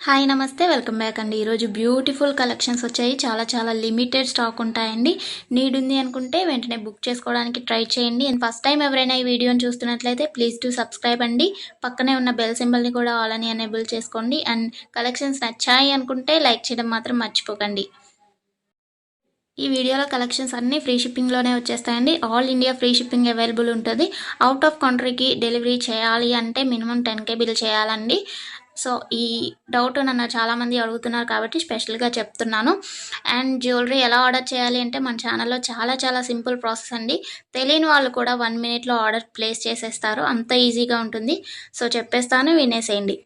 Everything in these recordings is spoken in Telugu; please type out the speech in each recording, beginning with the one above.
హాయ్ నమస్తే వెల్కమ్ బ్యాక్ అండి. ఈరోజు బ్యూటిఫుల్ కలెక్షన్స్ వచ్చాయి. చాలా లిమిటెడ్ స్టాక్ ఉంటాయండి. నీడ్ ఉంది అనుకుంటే వెంటనే బుక్ చేసుకోవడానికి ట్రై చేయండి. అండ్ ఫస్ట్ టైం ఎవరైనా ఈ వీడియోని చూస్తున్నట్లయితే ప్లీజ్ టు సబ్స్క్రైబ్ అండి. పక్కనే ఉన్న బెల్ సింబల్ని కూడా ఆల్ అని ఎనేబుల్ చేసుకోండి. అండ్ కలెక్షన్స్ నచ్చాయి అనుకుంటే లైక్ చేయడం మాత్రం మర్చిపోకండి. ఈ వీడియోలో కలెక్షన్స్ అన్నీ ఫ్రీ షిప్పింగ్లోనే వచ్చేస్తాయండి. All India free shipping available ఉంటుంది. అవుట్ ఆఫ్ కంట్రీకి డెలివరీ చేయాలి అంటే మినిమం 10K బిల్ చేయాలండి. సో ఈ డౌట్ నన్ను చాలామంది అడుగుతున్నారు కాబట్టి స్పెషల్గా చెప్తున్నాను. అండ్ జ్యువెలరీ ఎలా ఆర్డర్ చేయాలి అంటే మన ఛానల్లో చాలా సింపుల్ ప్రాసెస్ అండి. తెలియని వాళ్ళు కూడా 1 మినిట్లో ఆర్డర్ ప్లేస్ చేసేస్తారు. అంత ఈజీగా ఉంటుంది. సో చెప్పేస్తాను, వినేసేయండి.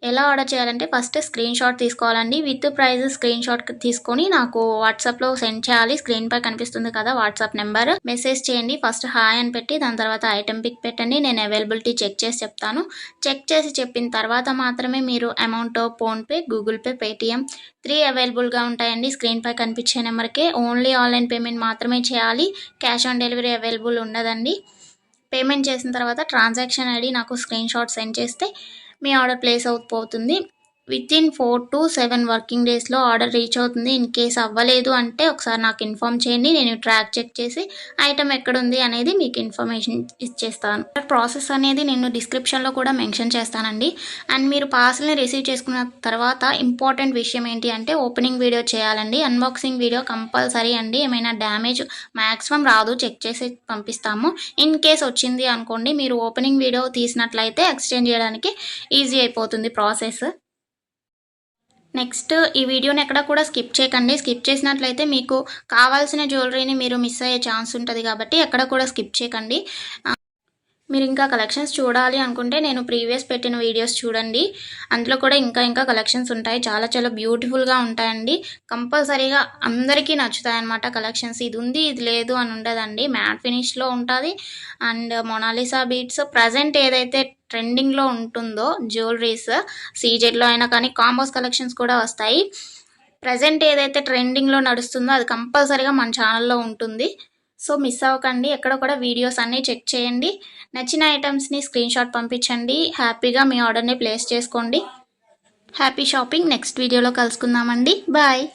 ఎలా ఆర్డర్ చేయాలంటే ఫస్ట్ స్క్రీన్ షాట్ తీసుకోవాలండి. విత్ ప్రైస్ స్క్రీన్ షాట్ తీసుకొని నాకు వాట్సాప్లో సెండ్ చేయాలి. స్క్రీన్ పై కనిపిస్తుంది కదా వాట్సాప్ నెంబర్, మెసేజ్ చేయండి. ఫస్ట్ హాయ్ అని పెట్టి దాని తర్వాత ఐటెం పిక్ పెట్టండి. నేను అవైలబిలిటీ చెక్ చేసి చెప్తాను. చెక్ చేసి చెప్పిన తర్వాత మాత్రమే మీరు amount PhonePe, Google pay, Paytm 3 అవైలబుల్గా ఉంటాయండి. స్క్రీన్ పై కనిపించే నెంబర్కే ఓన్లీ ఆన్లైన్ పేమెంట్ మాత్రమే చేయాలి. క్యాష్ ఆన్ డెలివరీ అవైలబుల్ ఉండదండి. పేమెంట్ చేసిన తర్వాత ట్రాన్సాక్షన్ ఐడి నాకు స్క్రీన్ షాట్ సెండ్ చేస్తే మీ ఆర్డర్ ప్లేస్ అవుతుంది. వితిన్ 4 to 7 వర్కింగ్ డేస్లో ఆర్డర్ రీచ్ అవుతుంది. ఇన్ కేస్ అవ్వలేదు అంటే ఒకసారి నాకు ఇన్ఫామ్ చేయండి. నేను ట్రాక్ చెక్ చేసి ఐటమ్ ఎక్కడుంది అనేది మీకు ఇన్ఫర్మేషన్ ఇచ్చేస్తాను. ప్రాసెస్ అనేది నేను డిస్క్రిప్షన్లో కూడా మెన్షన్ చేస్తానండి. అండ్ మీరు పార్సల్ని రిసీవ్ చేసుకున్న తర్వాత ఇంపార్టెంట్ విషయం ఏంటి అంటే ఓపెనింగ్ వీడియో చేయాలండి. అన్బాక్సింగ్ వీడియో కంపల్సరీ అండి. ఏమైనా డ్యామేజ్ మ్యాక్సిమం రాదు, చెక్ చేసి పంపిస్తాము. ఇన్ కేస్ వచ్చింది అనుకోండి, మీరు ఓపెనింగ్ వీడియో తీసినట్లయితే ఎక్స్చేంజ్ చేయడానికి ఈజీ అయిపోతుంది ప్రాసెస్. నెక్స్ట్ ఈ వీడియోని ఎక్కడ కూడా స్కిప్ చేయకండి. స్కిప్ చేసినట్లయితే మీకు కావాల్సిన జ్యువెలరీని మీరు మిస్ అయ్యే ఛాన్స్ ఉంటుంది కాబట్టి ఎక్కడ కూడా స్కిప్ చేయకండి. మీరు ఇంకా కలెక్షన్స్ చూడాలి అనుకుంటే నేను ప్రీవియస్ పెట్టిన వీడియోస్ చూడండి. అందులో కూడా ఇంకా కలెక్షన్స్ ఉంటాయి. చాలా బ్యూటిఫుల్గా ఉంటాయండి. కంపల్సరీగా అందరికీ నచ్చుతాయి అన్నమాట కలెక్షన్స్. ఇది ఉంది ఇది లేదు అని ఉండదండి. మ్యాట్ ఫినిష్లో ఉంటుంది. అండ్ మొనాలిసా బీట్స్ ప్రజెంట్ ఏదైతే ట్రెండింగ్లో ఉంటుందో జ్యువెలరీస్, సీజెడ్లో అయినా కానీ కాంబోస్ కలెక్షన్స్ కూడా వస్తాయి. ప్రజెంట్ ఏదైతే ట్రెండింగ్లో నడుస్తుందో అది కంపల్సరీగా మన ఛానల్లో ఉంటుంది. సో మిస్ అవ్వకండి. ఎక్కడ కూడా వీడియోస్ అన్నీ చెక్ చేయండి. నచ్చిన ఐటమ్స్ని స్క్రీన్ షాట్ పంపించండి. హ్యాపీగా మీ ఆర్డర్ని ప్లేస్ చేసుకోండి. Happy shopping. నెక్స్ట్ వీడియోలో కలుసుకుందామండి. బాయ్.